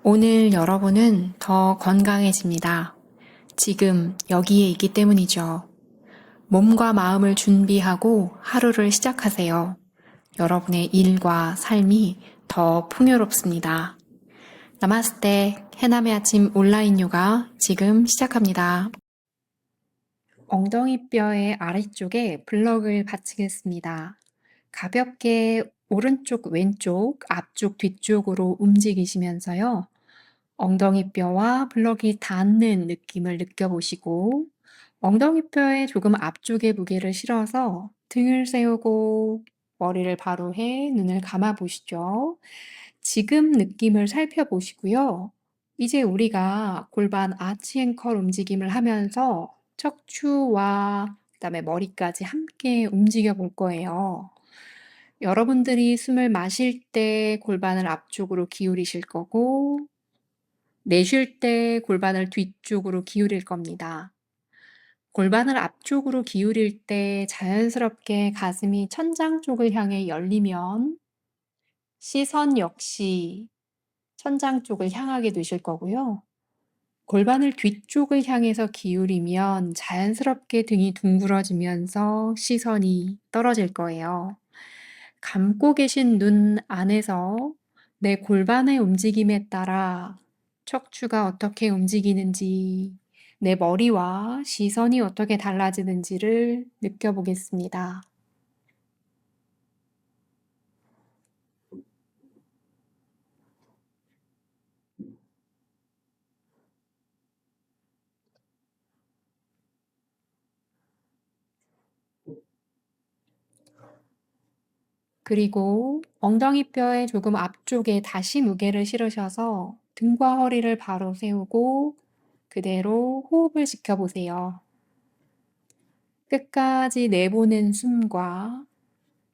오늘 여러분은 더 건강해집니다. 지금 여기에 있기 때문이죠. 몸과 마음을 준비하고 하루를 시작하세요. 여러분의 일과 삶이 더 풍요롭습니다. 나마스테 해남의 아침 온라인 요가 지금 시작합니다. 엉덩이 뼈의 아래쪽에 블럭을 받치겠습니다. 가볍게 오른쪽, 왼쪽, 앞쪽, 뒤쪽으로 움직이시면서요. 엉덩이 뼈와 블럭이 닿는 느낌을 느껴보시고 엉덩이 뼈에 조금 앞쪽에 무게를 실어서 등을 세우고 머리를 바로 해 눈을 감아 보시죠. 지금 느낌을 살펴보시고요. 이제 우리가 골반 아치 앵컬 움직임을 하면서 척추와 그다음에 머리까지 함께 움직여 볼 거예요. 여러분들이 숨을 마실 때 골반을 앞쪽으로 기울이실 거고 내쉴 때 골반을 뒤쪽으로 기울일 겁니다. 골반을 앞쪽으로 기울일 때 자연스럽게 가슴이 천장 쪽을 향해 열리면 시선 역시 천장 쪽을 향하게 되실 거고요. 골반을 뒤쪽을 향해서 기울이면 자연스럽게 등이 둥그러지면서 시선이 떨어질 거예요. 감고 계신 눈 안에서 내 골반의 움직임에 따라 척추가 어떻게 움직이는지, 내 머리와 시선이 어떻게 달라지는지를 느껴보겠습니다. 그리고 엉덩이 뼈의 조금 앞쪽에 다시 무게를 실으셔서 등과 허리를 바로 세우고 그대로 호흡을 지켜보세요. 끝까지 내보낸 숨과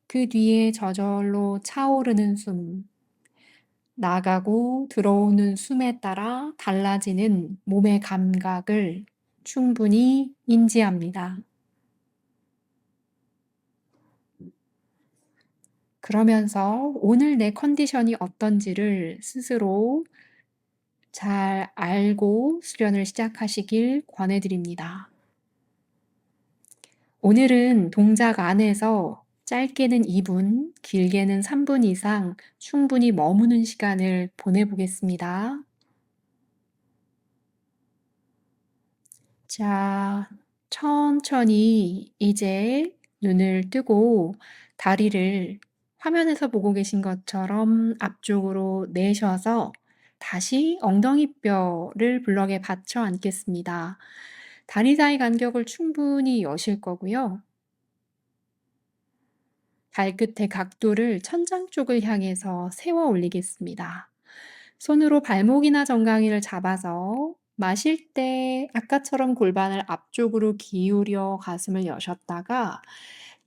그 뒤에 저절로 차오르는 숨, 나가고 들어오는 숨에 따라 달라지는 몸의 감각을 충분히 인지합니다. 그러면서 오늘 내 컨디션이 어떤지를 스스로 잘 알고 수련을 시작하시길 권해드립니다. 오늘은 동작 안에서 짧게는 2분, 길게는 3분 이상 충분히 머무는 시간을 보내보겠습니다. 자, 천천히 이제 눈을 뜨고 다리를 화면에서 보고 계신 것처럼 앞쪽으로 내셔서 다시 엉덩이 뼈를 블럭에 받쳐 앉겠습니다. 다리 사이 간격을 충분히 여실 거고요. 발끝의 각도를 천장 쪽을 향해서 세워 올리겠습니다. 손으로 발목이나 정강이를 잡아서 마실 때 아까처럼 골반을 앞쪽으로 기울여 가슴을 여셨다가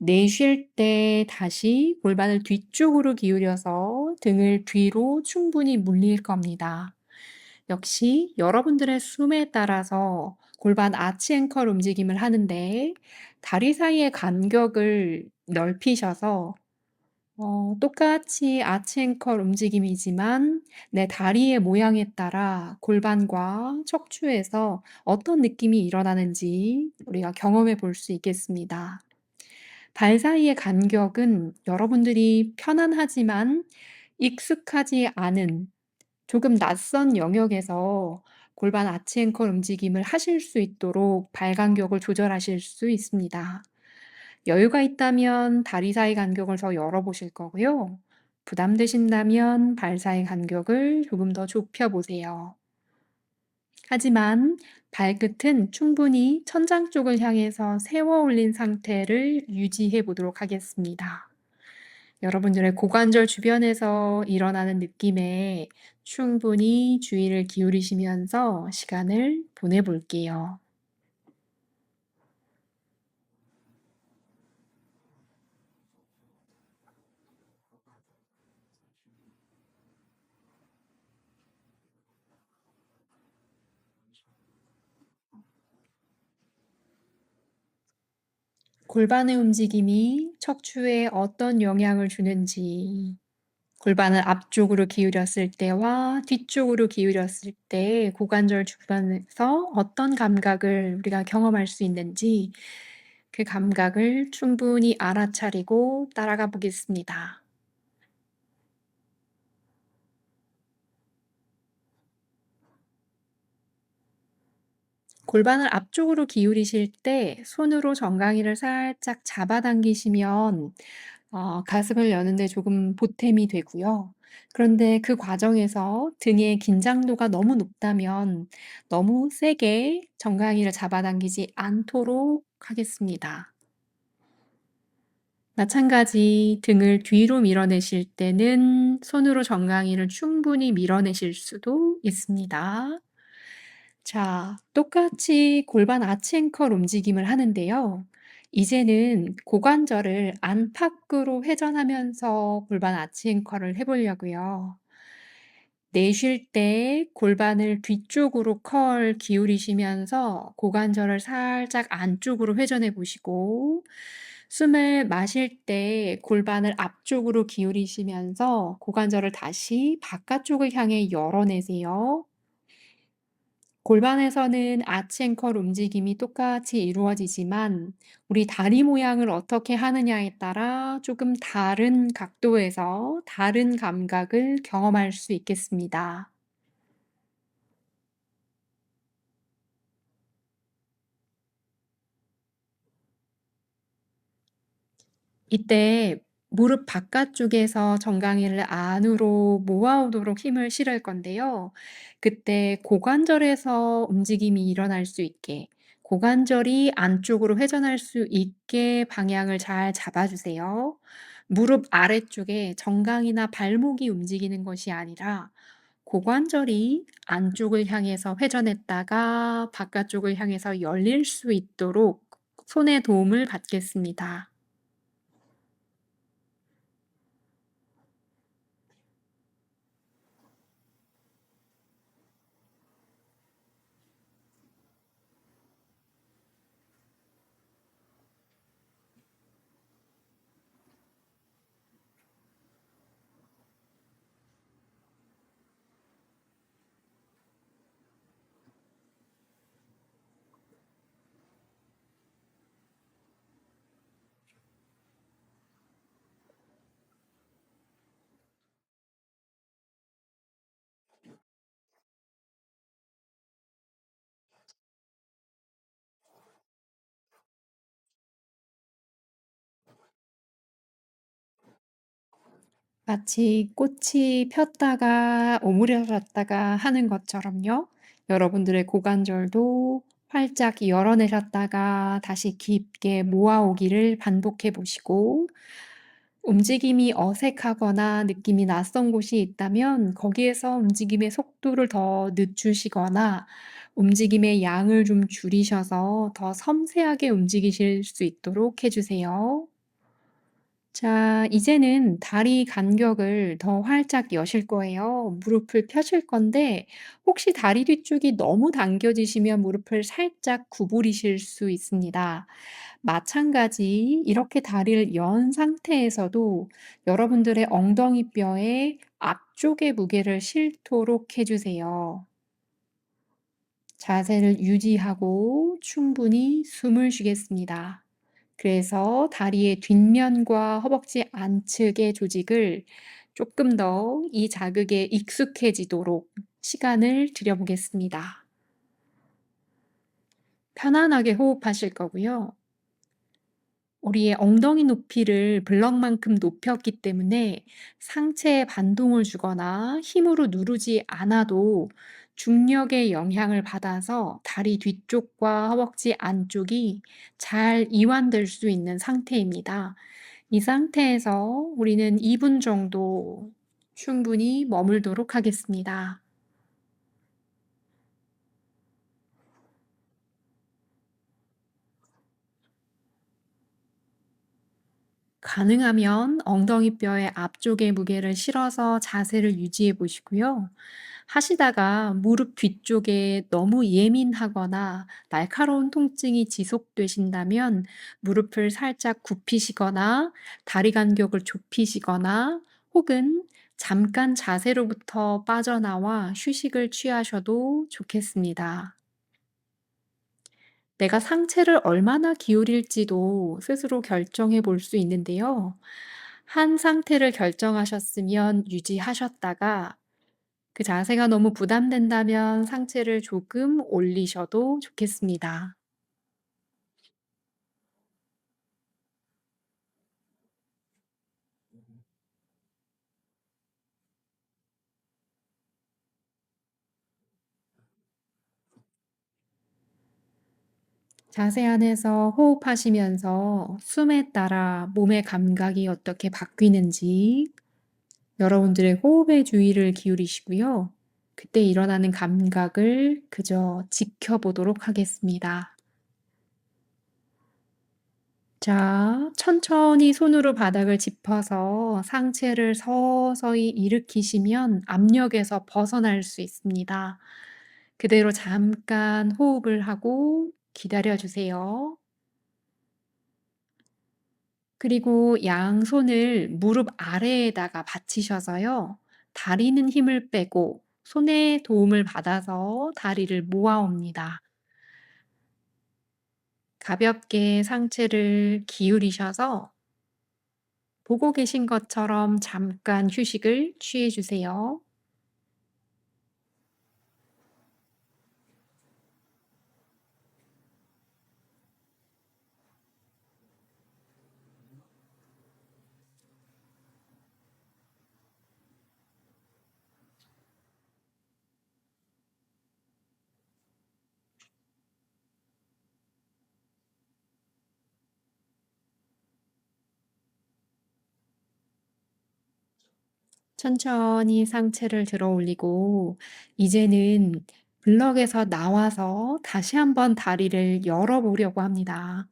내쉴 때 다시 골반을 뒤쪽으로 기울여서 등을 뒤로 충분히 물릴 겁니다. 역시 여러분들의 숨에 따라서 골반 아치 앵컬 움직임을 하는데 다리 사이의 간격을 넓히셔서 똑같이 아치 앵컬 움직임이지만 내 다리의 모양에 따라 골반과 척추에서 어떤 느낌이 일어나는지 우리가 경험해 볼 수 있겠습니다. 발 사이의 간격은 여러분들이 편안하지만 익숙하지 않은 조금 낯선 영역에서 골반 아치 앵컬 움직임을 하실 수 있도록 발 간격을 조절하실 수 있습니다. 여유가 있다면 다리 사이 간격을 더 열어보실 거고요. 부담되신다면 발 사이 간격을 조금 더 좁혀보세요. 하지만 발끝은 충분히 천장 쪽을 향해서 세워 올린 상태를 유지해 보도록 하겠습니다. 여러분들의 고관절 주변에서 일어나는 느낌에 충분히 주의를 기울이시면서 시간을 보내볼게요. 골반의 움직임이 척추에 어떤 영향을 주는지, 골반을 앞쪽으로 기울였을 때와 뒤쪽으로 기울였을 때 고관절 주변에서 어떤 감각을 우리가 경험할 수 있는지 그 감각을 충분히 알아차리고 따라가 보겠습니다. 골반을 앞쪽으로 기울이실 때 손으로 정강이를 살짝 잡아당기시면 가슴을 여는 데 조금 보탬이 되고요. 그런데 그 과정에서 등의 긴장도가 너무 높다면 너무 세게 정강이를 잡아당기지 않도록 하겠습니다. 마찬가지 등을 뒤로 밀어내실 때는 손으로 정강이를 충분히 밀어내실 수도 있습니다. 자, 똑같이 골반 아치 앵컬 움직임을 하는데요. 이제는 고관절을 안팎으로 회전하면서 골반 아치 앵컬을 해 보려고요. 내쉴 때 골반을 뒤쪽으로 기울이시면서 고관절을 살짝 안쪽으로 회전해 보시고, 숨을 마실 때 골반을 앞쪽으로 기울이시면서 고관절을 다시 바깥쪽을 향해 열어내세요. 골반에서는 아치 앵컬 움직임이 똑같이 이루어지지만 우리 다리 모양을 어떻게 하느냐에 따라 조금 다른 각도에서 다른 감각을 경험할 수 있겠습니다. 이때 무릎 바깥쪽에서 정강이를 안으로 모아오도록 힘을 실을 건데요. 그때 고관절에서 움직임이 일어날 수 있게, 고관절이 안쪽으로 회전할 수 있게 방향을 잘 잡아주세요. 무릎 아래쪽에 정강이나 발목이 움직이는 것이 아니라 고관절이 안쪽을 향해서 회전했다가 바깥쪽을 향해서 열릴 수 있도록 손의 도움을 받겠습니다. 마치 꽃이 폈다가 오므려졌다가 하는 것처럼요. 여러분들의 고관절도 활짝 열어내셨다가 다시 깊게 모아오기를 반복해 보시고, 움직임이 어색하거나 느낌이 낯선 곳이 있다면 거기에서 움직임의 속도를 더 늦추시거나 움직임의 양을 좀 줄이셔서 더 섬세하게 움직이실 수 있도록 해 주세요. 자, 이제는 다리 간격을 더 활짝 여실 거예요. 무릎을 펴실 건데, 혹시 다리 뒤쪽이 너무 당겨지시면 무릎을 살짝 구부리실 수 있습니다. 마찬가지, 이렇게 다리를 연 상태에서도 여러분들의 엉덩이 뼈에 앞쪽의 무게를 실도록 해주세요. 자세를 유지하고 충분히 숨을 쉬겠습니다. 그래서 다리의 뒷면과 허벅지 안측의 조직을 조금 더 이 자극에 익숙해지도록 시간을 들여 보겠습니다. 편안하게 호흡하실 거고요. 우리의 엉덩이 높이를 블럭만큼 높였기 때문에 상체에 반동을 주거나 힘으로 누르지 않아도 중력의 영향을 받아서 다리 뒤쪽과 허벅지 안쪽이 잘 이완될 수 있는 상태입니다. 이 상태에서 우리는 2분 정도 충분히 머물도록 하겠습니다. 가능하면 엉덩이 뼈의 앞쪽에 무게를 실어서 자세를 유지해 보시고요. 하시다가 무릎 뒤쪽에 너무 예민하거나 날카로운 통증이 지속되신다면 무릎을 살짝 굽히시거나 다리 간격을 좁히시거나 혹은 잠깐 자세로부터 빠져나와 휴식을 취하셔도 좋겠습니다. 내가 상체를 얼마나 기울일지도 스스로 결정해 볼 수 있는데요. 한 상태를 결정하셨으면 유지하셨다가 그 자세가 너무 부담된다면 상체를 조금 올리셔도 좋겠습니다. 자세 안에서 호흡하시면서 숨에 따라 몸의 감각이 어떻게 바뀌는지 여러분들의 호흡에 주의를 기울이시고요. 그때 일어나는 감각을 그저 지켜보도록 하겠습니다. 자, 천천히 손으로 바닥을 짚어서 상체를 서서히 일으키시면 압력에서 벗어날 수 있습니다. 그대로 잠깐 호흡을 하고 기다려 주세요. 그리고 양손을 무릎 아래에다가 받치셔서요. 다리는 힘을 빼고 손에 도움을 받아서 다리를 모아 옵니다. 가볍게 상체를 기울이셔서 보고 계신 것처럼 잠깐 휴식을 취해 주세요. 천천히 상체를 들어 올리고 이제는 블럭에서 나와서 다시 한번 다리를 열어 보려고 합니다.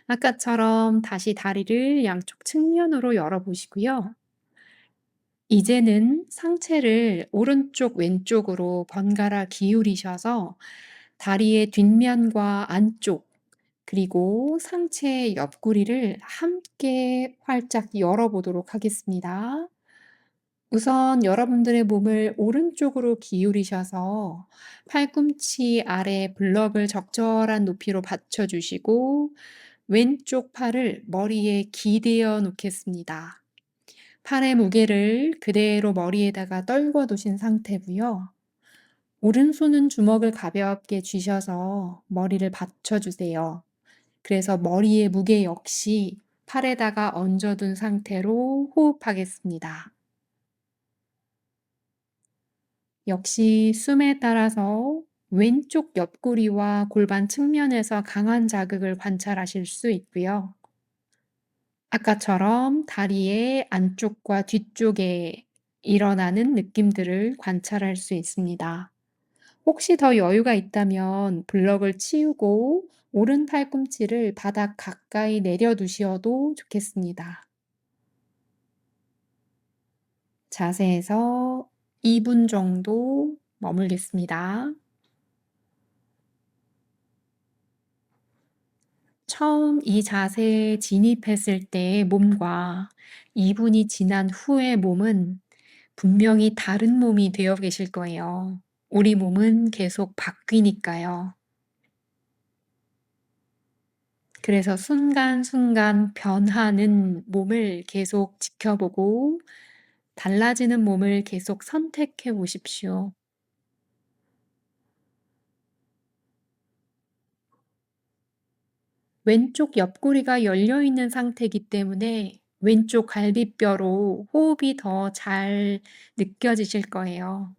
아까처럼 다시 다리를 양쪽 측면으로 열어 보시고요. 이제는 상체를 오른쪽 왼쪽으로 번갈아 기울이셔서 다리의 뒷면과 안쪽 그리고 상체의 옆구리를 함께 활짝 열어 보도록 하겠습니다. 우선 여러분들의 몸을 오른쪽으로 기울이셔서 팔꿈치 아래 블럭을 적절한 높이로 받쳐 주시고 왼쪽 팔을 머리에 기대어 놓겠습니다. 팔의 무게를 그대로 머리에다가 떨궈 두신 상태고요. 오른손은 주먹을 가볍게 쥐셔서 머리를 받쳐 주세요. 그래서 머리의 무게 역시 팔에다가 얹어둔 상태로 호흡하겠습니다. 역시 숨에 따라서 왼쪽 옆구리와 골반 측면에서 강한 자극을 관찰하실 수 있고요. 아까처럼 다리의 안쪽과 뒤쪽에 일어나는 느낌들을 관찰할 수 있습니다. 혹시 더 여유가 있다면 블럭을 치우고 오른 팔꿈치를 바닥 가까이 내려두셔도 좋겠습니다. 자세에서 2분 정도 머물겠습니다. 처음 이 자세에 진입했을 때의 몸과 2분이 지난 후의 몸은 분명히 다른 몸이 되어 계실 거예요. 우리 몸은 계속 바뀌니까요. 그래서 순간순간 변하는 몸을 계속 지켜보고 달라지는 몸을 계속 선택해 보십시오. 왼쪽 옆구리가 열려 있는 상태이기 때문에 왼쪽 갈비뼈로 호흡이 더 잘 느껴지실 거예요.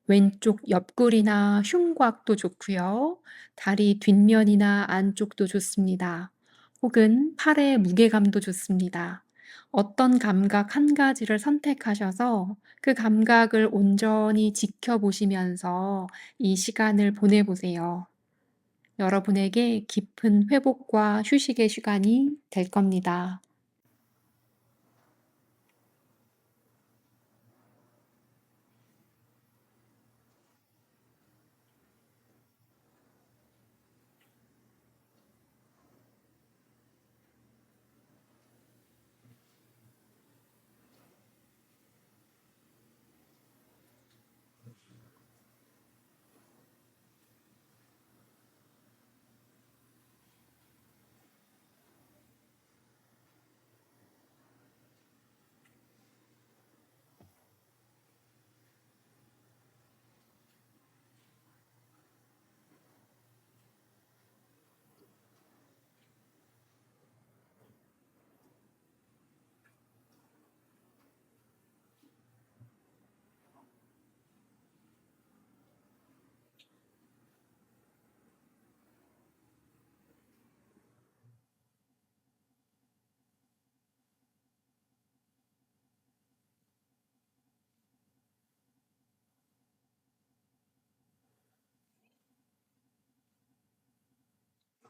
왼쪽 옆구리나 흉곽도 좋고요. 다리 뒷면이나 안쪽도 좋습니다. 혹은 팔의 무게감도 좋습니다. 어떤 감각 한 가지를 선택하셔서 그 감각을 온전히 지켜보시면서 이 시간을 보내보세요. 여러분에게 깊은 회복과 휴식의 시간이 될 겁니다.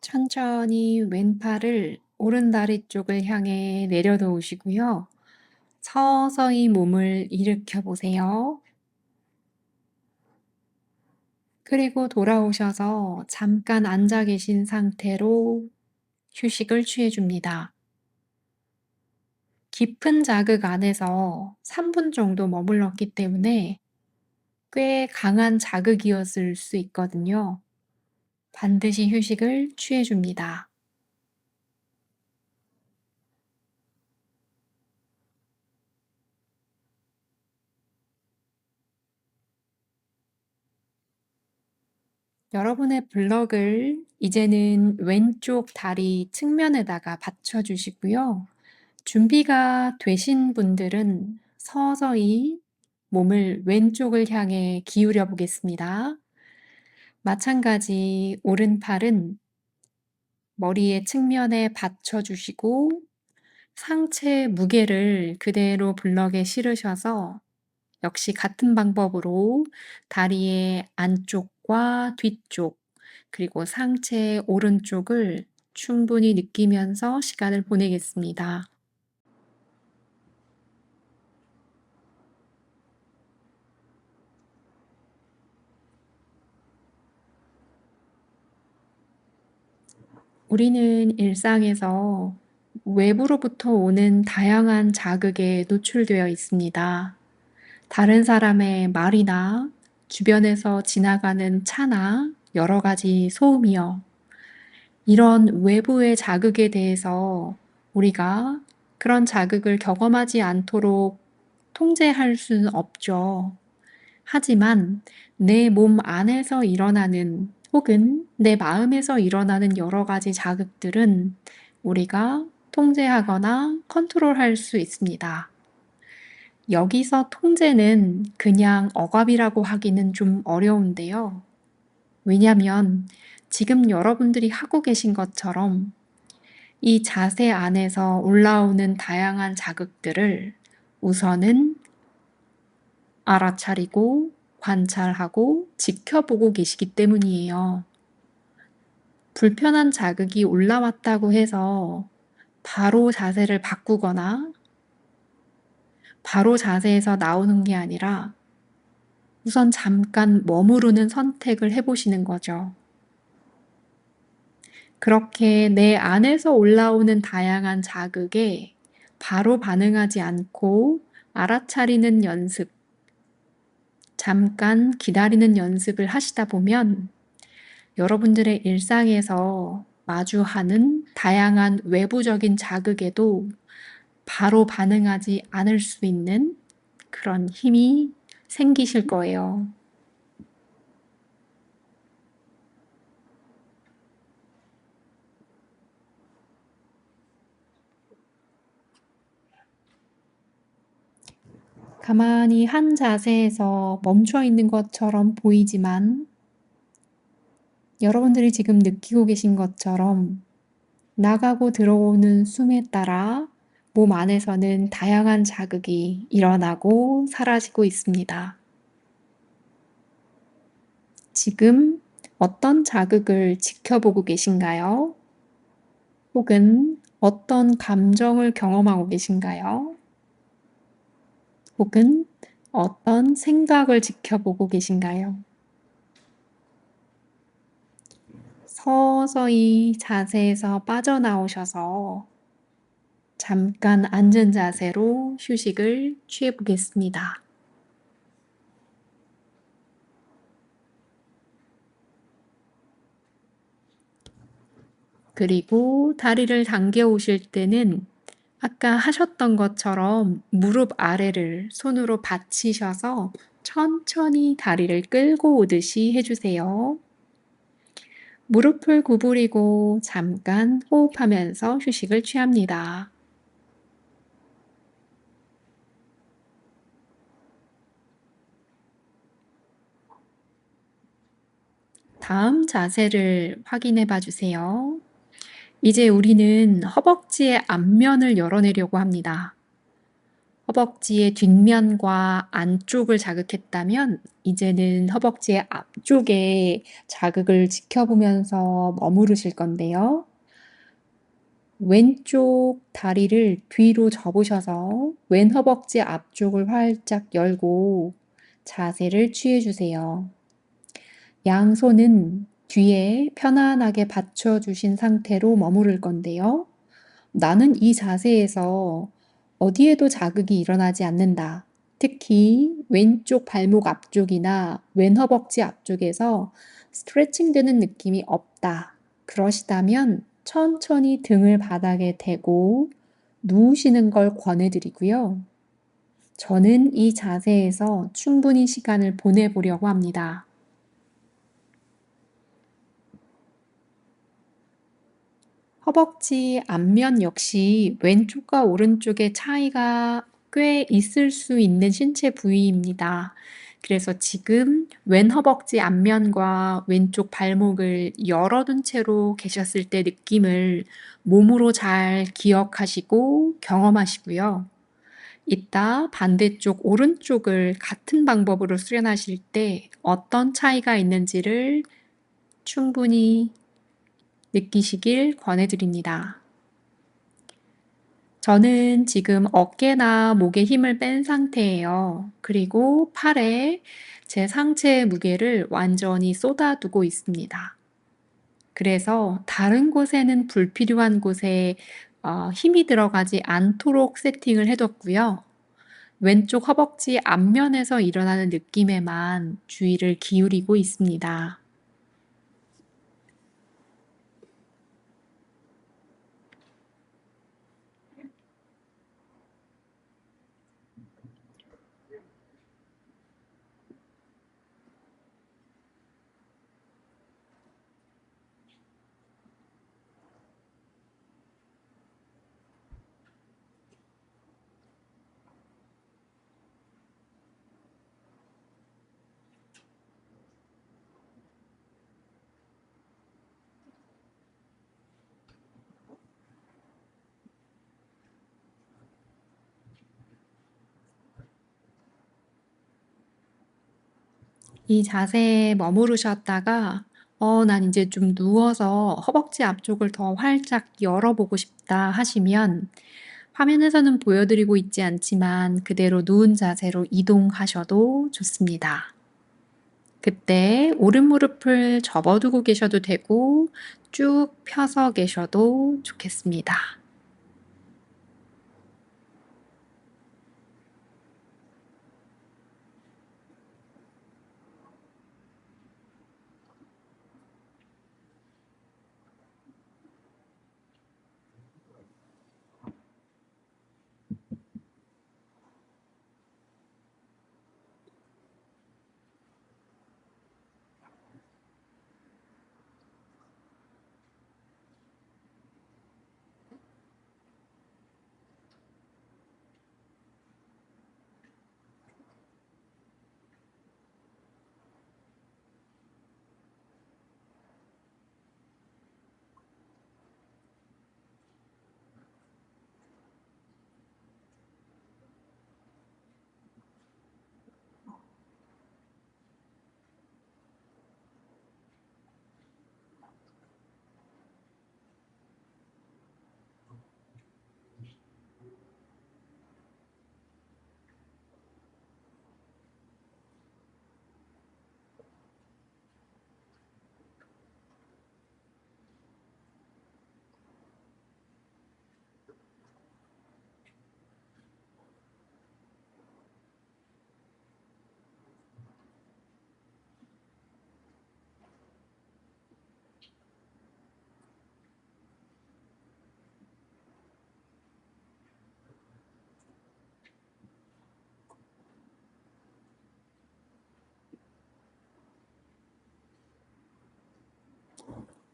천천히 왼팔을 오른다리 쪽을 향해 내려놓으시고요. 서서히 몸을 일으켜 보세요. 그리고 돌아오셔서 잠깐 앉아 계신 상태로 휴식을 취해 줍니다. 깊은 자극 안에서 3분 정도 머물렀기 때문에 꽤 강한 자극이었을 수 있거든요. 반드시 휴식을 취해 줍니다. 여러분의 블럭을 이제는 왼쪽 다리 측면에다가 받쳐 주시고요. 준비가 되신 분들은 서서히 몸을 왼쪽을 향해 기울여 보겠습니다. 마찬가지 오른팔은 머리의 측면에 받쳐 주시고 상체 무게를 그대로 블럭에 실으셔서 역시 같은 방법으로 다리의 안쪽과 뒤쪽 그리고 상체의 오른쪽을 충분히 느끼면서 시간을 보내겠습니다. 우리는 일상에서 외부로부터 오는 다양한 자극에 노출되어 있습니다. 다른 사람의 말이나 주변에서 지나가는 차나 여러 가지 소음이요. 이런 외부의 자극에 대해서 우리가 그런 자극을 경험하지 않도록 통제할 수는 없죠. 하지만 내 몸 안에서 일어나는 혹은 내 마음에서 일어나는 여러 가지 자극들은 우리가 통제하거나 컨트롤할 수 있습니다. 여기서 통제는 그냥 억압이라고 하기는 좀 어려운데요. 왜냐하면 지금 여러분들이 하고 계신 것처럼 이 자세 안에서 올라오는 다양한 자극들을 우선은 알아차리고 관찰하고 지켜보고 계시기 때문이에요. 불편한 자극이 올라왔다고 해서 바로 자세를 바꾸거나 바로 자세에서 나오는 게 아니라 우선 잠깐 머무르는 선택을 해보시는 거죠. 그렇게 내 안에서 올라오는 다양한 자극에 바로 반응하지 않고 알아차리는 연습, 잠깐 기다리는 연습을 하시다 보면 여러분들의 일상에서 마주하는 다양한 외부적인 자극에도 바로 반응하지 않을 수 있는 그런 힘이 생기실 거예요. 가만히 한 자세에서 멈춰 있는 것처럼 보이지만 여러분들이 지금 느끼고 계신 것처럼 나가고 들어오는 숨에 따라 몸 안에서는 다양한 자극이 일어나고 사라지고 있습니다. 지금 어떤 자극을 지켜보고 계신가요? 혹은 어떤 감정을 경험하고 계신가요? 혹은 어떤 생각을 지켜보고 계신가요? 서서히 자세에서 빠져나오셔서 잠깐 앉은 자세로 휴식을 취해 보겠습니다. 그리고 다리를 당겨 오실 때는 아까 하셨던 것처럼 무릎 아래를 손으로 받치셔서 천천히 다리를 끌고 오듯이 해주세요. 무릎을 구부리고 잠깐 호흡하면서 휴식을 취합니다. 다음 자세를 확인해 봐 주세요. 이제 우리는 허벅지의 앞면을 열어내려고 합니다. 허벅지의 뒷면과 안쪽을 자극했다면 이제는 허벅지의 앞쪽에 자극을 지켜보면서 머무르실 건데요. 왼쪽 다리를 뒤로 접으셔서 왼 허벅지 앞쪽을 활짝 열고 자세를 취해 주세요. 양손은 뒤에 편안하게 받쳐주신 상태로 머무를 건데요. 나는 이 자세에서 어디에도 자극이 일어나지 않는다. 특히 왼쪽 발목 앞쪽이나 왼 허벅지 앞쪽에서 스트레칭 되는 느낌이 없다. 그러시다면 천천히 등을 바닥에 대고 누우시는 걸 권해드리고요. 저는 이 자세에서 충분히 시간을 보내보려고 합니다. 허벅지 앞면 역시 왼쪽과 오른쪽의 차이가 꽤 있을 수 있는 신체 부위입니다. 그래서 지금 왼 허벅지 앞면과 왼쪽 발목을 열어둔 채로 계셨을 때 느낌을 몸으로 잘 기억하시고 경험하시고요. 이따 반대쪽 오른쪽을 같은 방법으로 수련하실 때 어떤 차이가 있는지를 충분히 느끼시길 권해드립니다. 저는 지금 어깨나 목에 힘을 뺀 상태예요. 그리고 팔에 제 상체의 무게를 완전히 쏟아두고 있습니다. 그래서 다른 곳에는 불필요한 곳에 힘이 들어가지 않도록 세팅을 해뒀고요. 왼쪽 허벅지 앞면에서 일어나는 느낌에만 주의를 기울이고 있습니다. 이 자세에 머무르셨다가 난 이제 좀 누워서 허벅지 앞쪽을 더 활짝 열어보고 싶다 하시면 화면에서는 보여드리고 있지 않지만 그대로 누운 자세로 이동하셔도 좋습니다. 그때 오른 무릎을 접어두고 계셔도 되고 쭉 펴서 계셔도 좋겠습니다.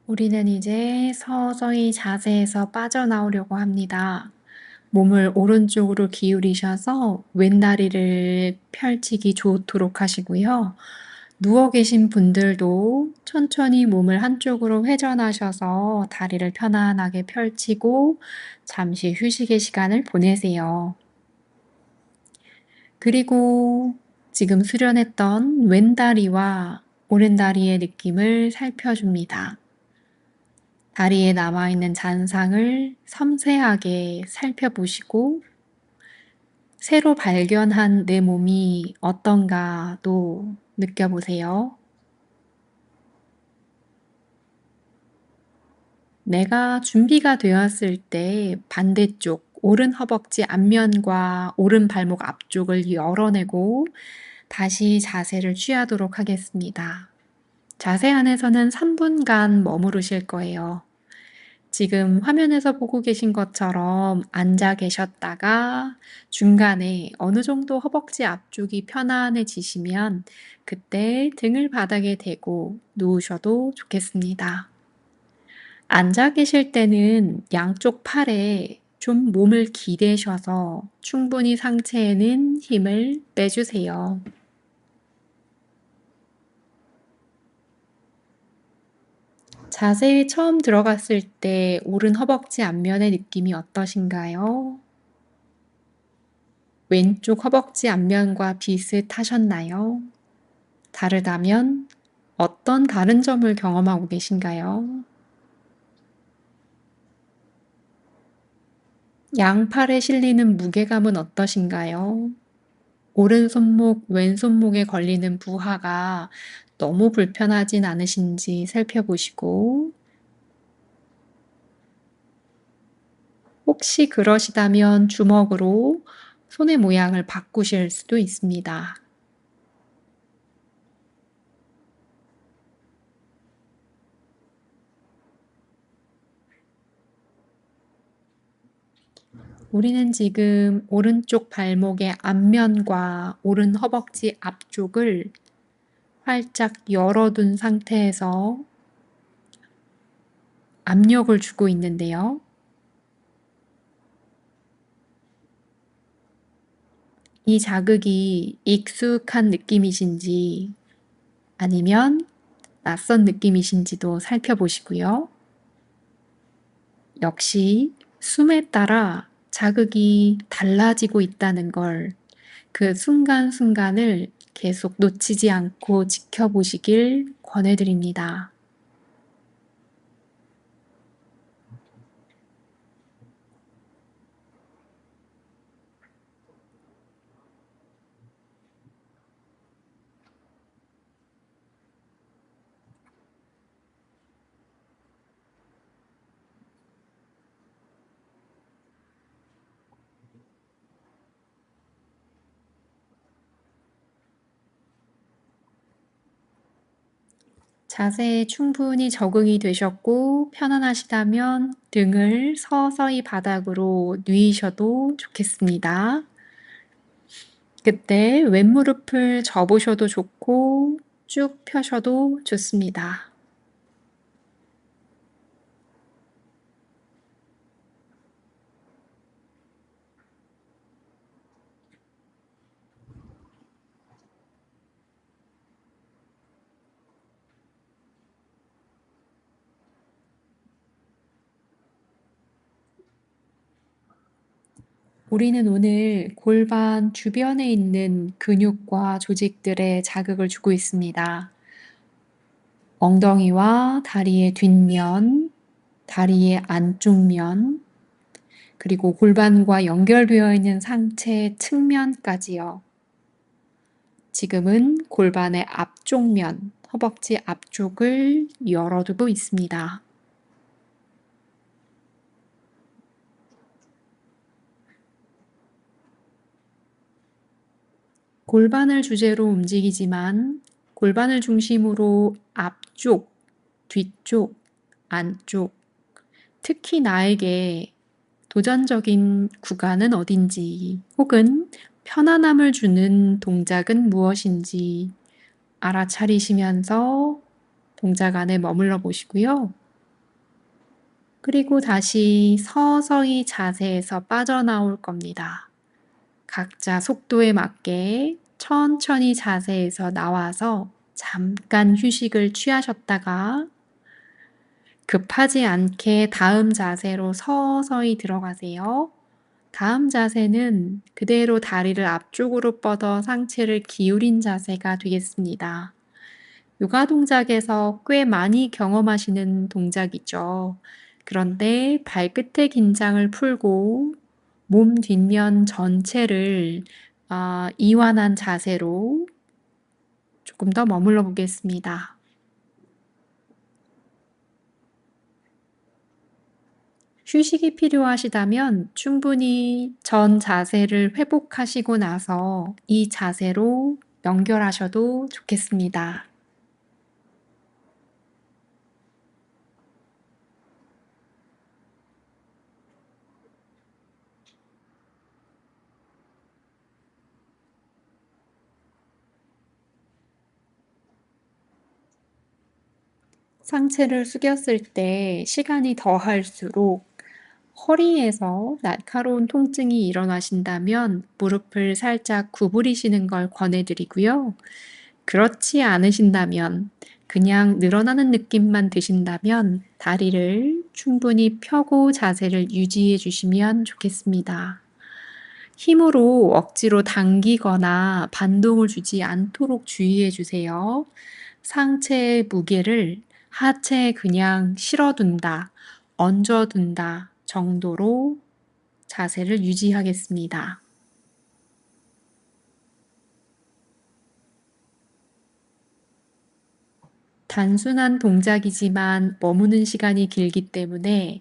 우리는 이제 서서히 자세에서 빠져나오려고 합니다. 몸을 오른쪽으로 기울이셔서 왼다리를 펼치기 좋도록 하시고요. 누워 계신 분들도 천천히 몸을 한쪽으로 회전하셔서 다리를 편안하게 펼치고 잠시 휴식의 시간을 보내세요. 그리고 지금 수련했던 왼다리와 오른다리의 느낌을 살펴줍니다. 다리에 남아있는 잔상을 섬세하게 살펴보시고 새로 발견한 내 몸이 어떤가도 느껴보세요. 내가 준비가 되었을 때 반대쪽 오른 허벅지 앞면과 오른 발목 앞쪽을 열어내고 다시 자세를 취하도록 하겠습니다. 자세 안에서는 3분간 머무르실 거예요. 지금 화면에서 보고 계신 것처럼 앉아 계셨다가 중간에 어느 정도 허벅지 앞쪽이 편안해지시면 그때 등을 바닥에 대고 누우셔도 좋겠습니다. 앉아 계실 때는 양쪽 팔에 좀 몸을 기대셔서 충분히 상체에는 힘을 빼주세요. 자세에 처음 들어갔을 때 오른 허벅지 앞면의 느낌이 어떠신가요? 왼쪽 허벅지 앞면과 비슷하셨나요? 다르다면 어떤 다른 점을 경험하고 계신가요? 양팔에 실리는 무게감은 어떠신가요? 오른손목, 왼손목에 걸리는 부하가 너무 불편하진 않으신지 살펴보시고 혹시 그러시다면 주먹으로 손의 모양을 바꾸실 수도 있습니다. 우리는 지금 오른쪽 발목의 앞면과 오른 허벅지 앞쪽을 활짝 열어둔 상태에서 압력을 주고 있는데요. 이 자극이 익숙한 느낌이신지 아니면 낯선 느낌이신지도 살펴보시고요. 역시 숨에 따라 자극이 달라지고 있다는 걸 그 순간순간을 계속 놓치지 않고 지켜보시길 권해드립니다. 자세에 충분히 적응이 되셨고 편안하시다면 등을 서서히 바닥으로 누이셔도 좋겠습니다. 그때 왼무릎을 접으셔도 좋고 쭉 펴셔도 좋습니다. 우리는 오늘 골반 주변에 있는 근육과 조직들에 자극을 주고 있습니다. 엉덩이와 다리의 뒷면, 다리의 안쪽 면, 그리고 골반과 연결되어 있는 상체 측면까지요. 지금은 골반의 앞쪽 면, 허벅지 앞쪽을 열어두고 있습니다. 골반을 주제로 움직이지만 골반을 중심으로 앞쪽, 뒤쪽, 안쪽, 특히 나에게 도전적인 구간은 어딘지 혹은 편안함을 주는 동작은 무엇인지 알아차리시면서 동작 안에 머물러 보시고요. 그리고 다시 서서히 자세에서 빠져나올 겁니다. 각자 속도에 맞게 천천히 자세에서 나와서 잠깐 휴식을 취하셨다가 급하지 않게 다음 자세로 서서히 들어가세요. 다음 자세는 그대로 다리를 앞쪽으로 뻗어 상체를 기울인 자세가 되겠습니다. 요가 동작에서 꽤 많이 경험하시는 동작이죠. 그런데 발끝의 긴장을 풀고 몸 뒷면 전체를 이완한 자세로 조금 더 머물러 보겠습니다. 휴식이 필요하시다면 충분히 전 자세를 회복하시고 나서 이 자세로 연결하셔도 좋겠습니다. 상체를 숙였을 때 시간이 더할수록 허리에서 날카로운 통증이 일어나신다면 무릎을 살짝 구부리시는 걸 권해드리고요. 그렇지 않으신다면 그냥 늘어나는 느낌만 드신다면 다리를 충분히 펴고 자세를 유지해 주시면 좋겠습니다. 힘으로 억지로 당기거나 반동을 주지 않도록 주의해 주세요. 상체의 무게를 하체에 그냥 실어둔다, 얹어둔다 정도로 자세를 유지하겠습니다. 단순한 동작이지만 머무는 시간이 길기 때문에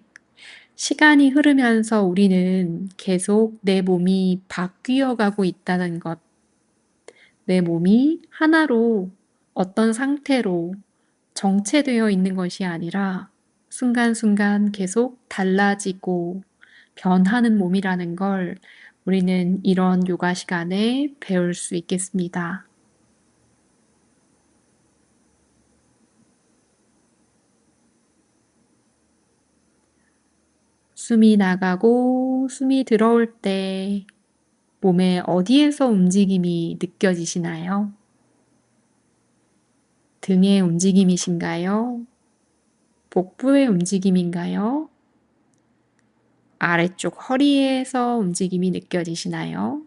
시간이 흐르면서 우리는 계속 내 몸이 바뀌어 가고 있다는 것, 내 몸이 하나로 어떤 상태로 정체되어 있는 것이 아니라 순간순간 계속 달라지고 변하는 몸이라는 걸 우리는 이런 요가 시간에 배울 수 있겠습니다. 숨이 나가고 숨이 들어올 때 몸의 어디에서 움직임이 느껴지시나요? 등의 움직임이신가요? 복부의 움직임인가요? 아래쪽 허리에서 움직임이 느껴지시나요?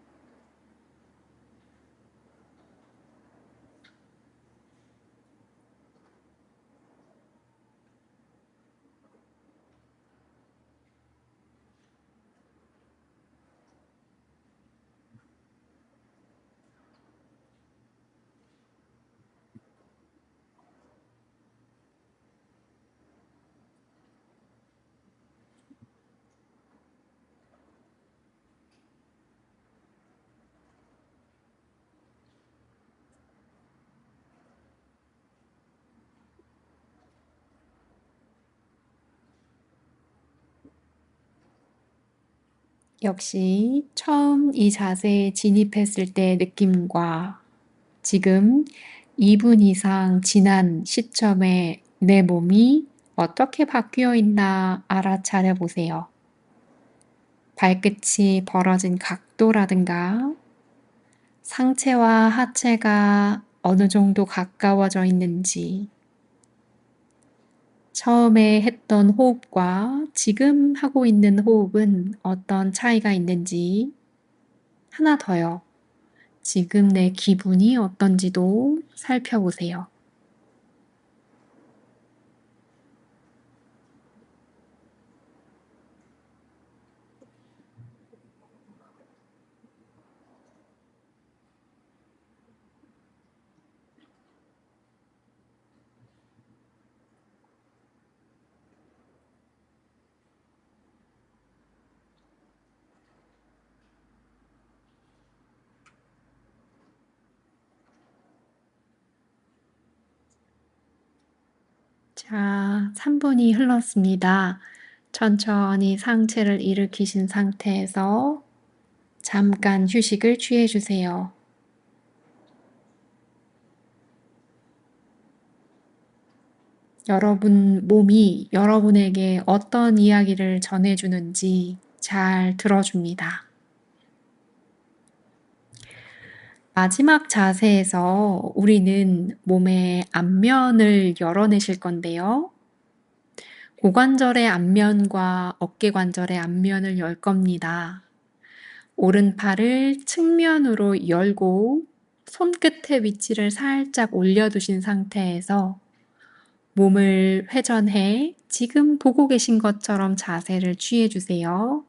역시 처음 이 자세에 진입했을 때의 느낌과 지금 2분 이상 지난 시점에 내 몸이 어떻게 바뀌어 있나 알아차려 보세요. 발끝이 벌어진 각도라든가 상체와 하체가 어느 정도 가까워져 있는지, 처음에 했던 호흡과 지금 하고 있는 호흡은 어떤 차이가 있는지, 하나 더요. 지금 내 기분이 어떤지도 살펴보세요. 자, 3분이 흘렀습니다. 천천히 상체를 일으키신 상태에서 잠깐 휴식을 취해 주세요. 여러분 몸이 여러분에게 어떤 이야기를 전해주는지 잘 들어줍니다. 마지막 자세에서 우리는 몸의 앞면을 열어내실 건데요. 고관절의 앞면과 어깨관절의 앞면을 열 겁니다. 오른팔을 측면으로 열고 손끝의 위치를 살짝 올려두신 상태에서 몸을 회전해 지금 보고 계신 것처럼 자세를 취해 주세요.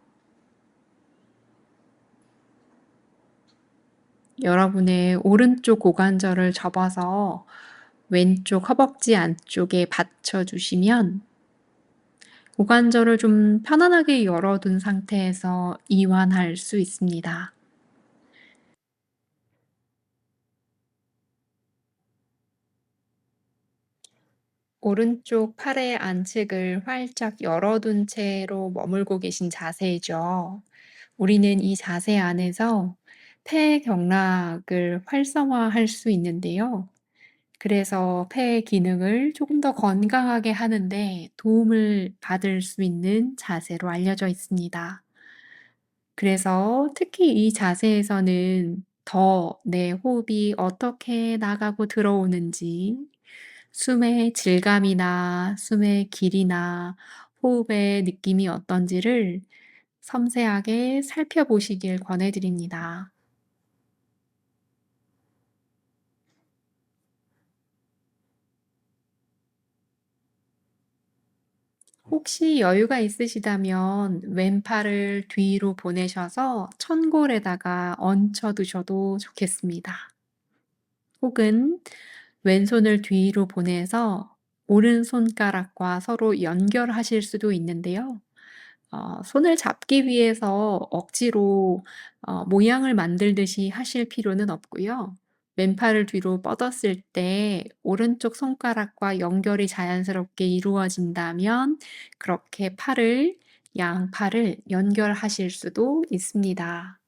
여러분의 오른쪽 고관절을 접어서 왼쪽 허벅지 안쪽에 받쳐 주시면 고관절을 좀 편안하게 열어둔 상태에서 이완할 수 있습니다. 오른쪽 팔의 안측을 활짝 열어둔 채로 머물고 계신 자세이죠. 우리는 이 자세 안에서 폐경락을 활성화할 수 있는데요. 그래서 폐 기능을 조금 더 건강하게 하는데 도움을 받을 수 있는 자세로 알려져 있습니다. 그래서 특히 이 자세에서는 더 내 호흡이 어떻게 나가고 들어오는지, 숨의 질감이나 숨의 길이나 호흡의 느낌이 어떤지를 섬세하게 살펴보시길 권해드립니다. 혹시 여유가 있으시다면 왼팔을 뒤로 보내셔서 천골에다가 얹혀 두셔도 좋겠습니다. 혹은 왼손을 뒤로 보내서 오른손가락과 서로 연결하실 수도 있는데요. 손을 잡기 위해서 억지로 모양을 만들듯이 하실 필요는 없고요. 왼팔을 뒤로 뻗었을 때 오른쪽 손가락과 연결이 자연스럽게 이루어진다면 그렇게 양팔을 연결하실 수도 있습니다.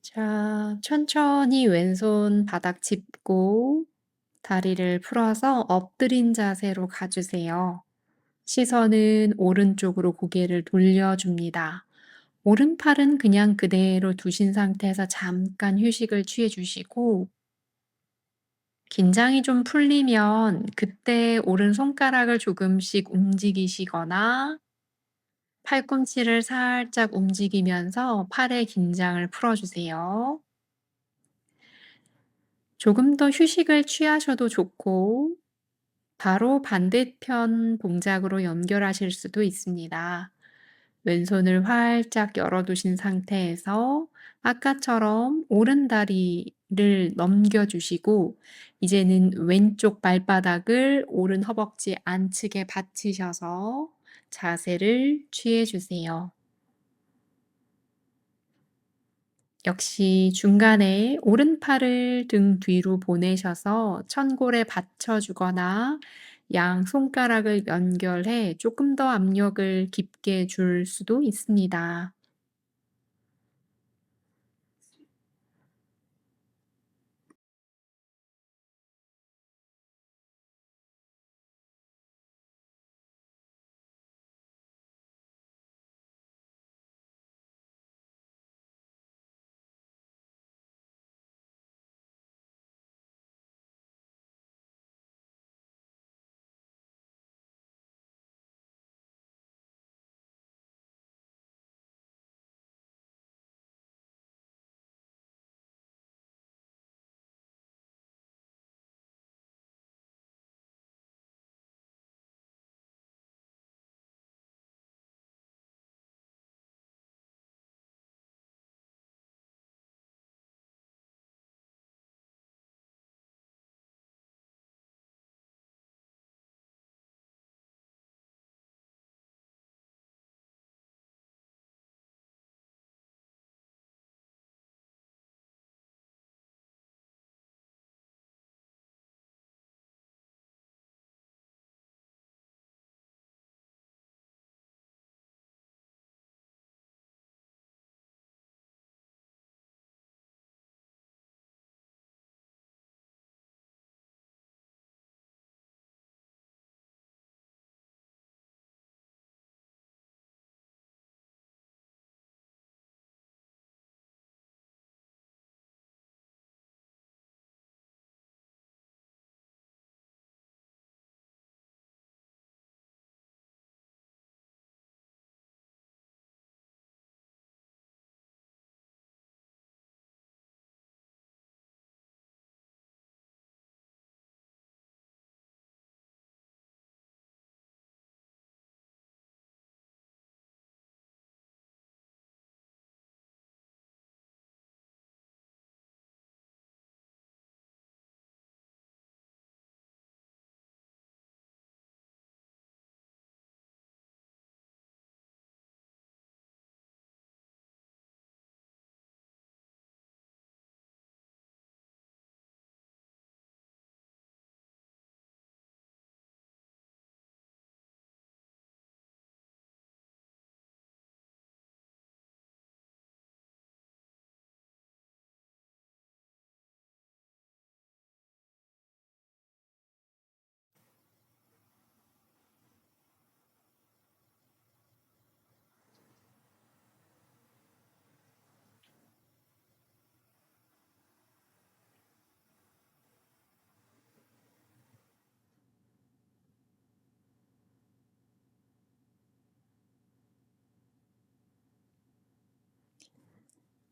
자, 천천히 왼손 바닥 짚고 다리를 풀어서 엎드린 자세로 가주세요. 시선은 오른쪽으로 고개를 돌려줍니다. 오른팔은 그냥 그대로 두신 상태에서 잠깐 휴식을 취해 주시고, 긴장이 좀 풀리면 그때 오른손가락을 조금씩 움직이시거나 팔꿈치를 살짝 움직이면서 팔의 긴장을 풀어주세요. 조금 더 휴식을 취하셔도 좋고, 바로 반대편 동작으로 연결하실 수도 있습니다. 왼손을 활짝 열어두신 상태에서 아까처럼 오른 다리를 넘겨주시고, 이제는 왼쪽 발바닥을 오른 허벅지 안측에 받치셔서 자세를 취해주세요. 역시 중간에 오른팔을 등 뒤로 보내셔서 천골에 받쳐주거나 양 손가락을 연결해 조금 더 압력을 깊게 줄 수도 있습니다.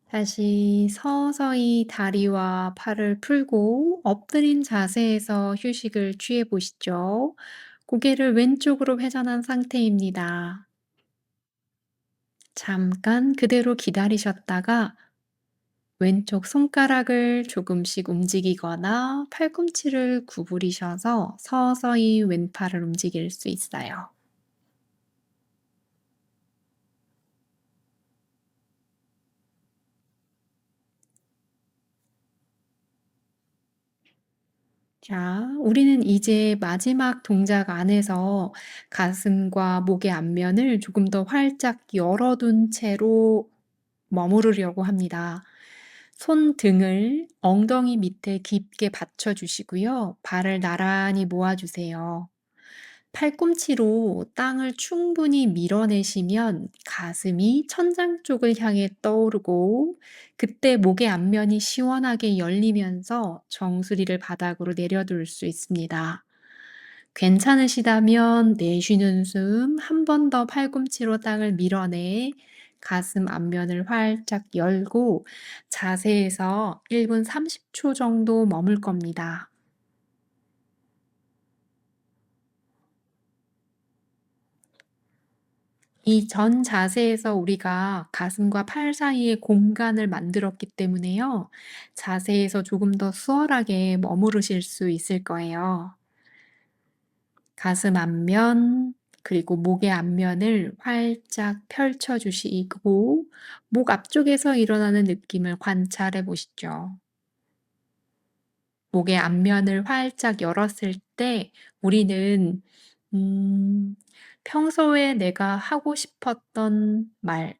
다시 서서히 다리와 팔을 풀고 엎드린 자세에서 휴식을 취해 보시죠. 고개를 왼쪽으로 회전한 상태입니다. 잠깐 그대로 기다리셨다가 왼쪽 손가락을 조금씩 움직이거나 팔꿈치를 구부리셔서 서서히 왼팔을 움직일 수 있어요. 자, 우리는 이제 마지막 동작 안에서 가슴과 목의 앞면을 조금 더 활짝 열어둔 채로 머무르려고 합니다. 손등을 엉덩이 밑에 깊게 받쳐주시고요. 발을 나란히 모아주세요. 팔꿈치로 땅을 충분히 밀어내시면 가슴이 천장 쪽을 향해 떠오르고 그때 목의 앞면이 시원하게 열리면서 정수리를 바닥으로 내려둘 수 있습니다. 괜찮으시다면 내쉬는 숨 한 번 더 팔꿈치로 땅을 밀어내 가슴 앞면을 활짝 열고 자세에서 1분 30초 정도 머물 겁니다. 이 전 자세에서 우리가 가슴과 팔 사이에 공간을 만들었기 때문에요. 자세에서 조금 더 수월하게 머무르실 수 있을 거예요. 가슴 앞면, 그리고 목의 앞면을 활짝 펼쳐 주시고, 목 앞쪽에서 일어나는 느낌을 관찰해 보시죠. 목의 앞면을 활짝 열었을 때 우리는 음, 평소에 내가 하고 싶었던 말,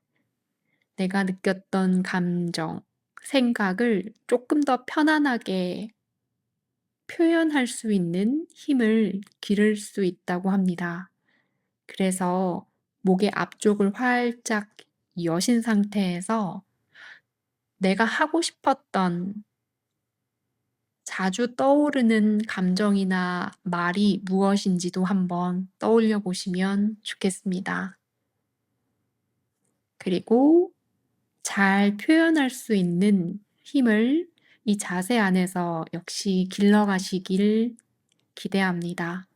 내가 느꼈던 감정, 생각을 조금 더 편안하게 표현할 수 있는 힘을 기를 수 있다고 합니다. 그래서 목의 앞쪽을 활짝 여신 상태에서 내가 하고 싶었던 자주 떠오르는 감정이나 말이 무엇인지도 한번 떠올려 보시면 좋겠습니다. 그리고 잘 표현할 수 있는 힘을 이 자세 안에서 역시 길러가시길 기대합니다.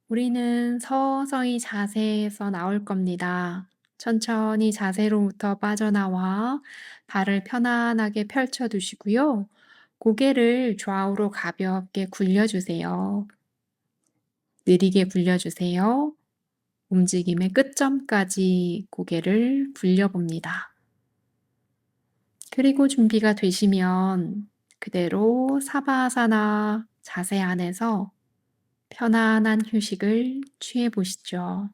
우리는 서서히 자세에서 나올 겁니다. 천천히 자세로부터 빠져나와 발을 편안하게 펼쳐 두시고요. 고개를 좌우로 가볍게 굴려주세요. 느리게 굴려주세요. 움직임의 끝점까지 고개를 굴려봅니다. 그리고 준비가 되시면 그대로 사바사나 자세 안에서 편안한 휴식을 취해 보시죠.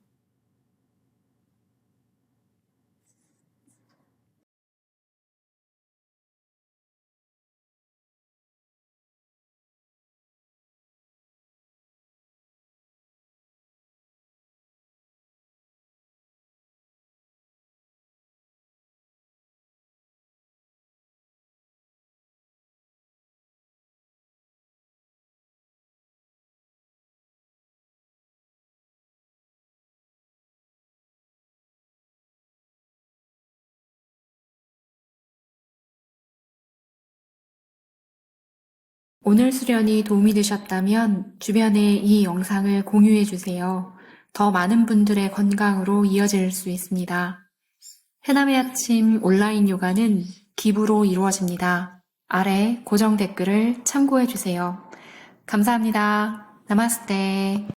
오늘 수련이 도움이 되셨다면 주변에 이 영상을 공유해 주세요. 더 많은 분들의 건강으로 이어질 수 있습니다. 해남의 아침 온라인 요가는 기부로 이루어집니다. 아래 고정 댓글을 참고해 주세요. 감사합니다. 나마스테.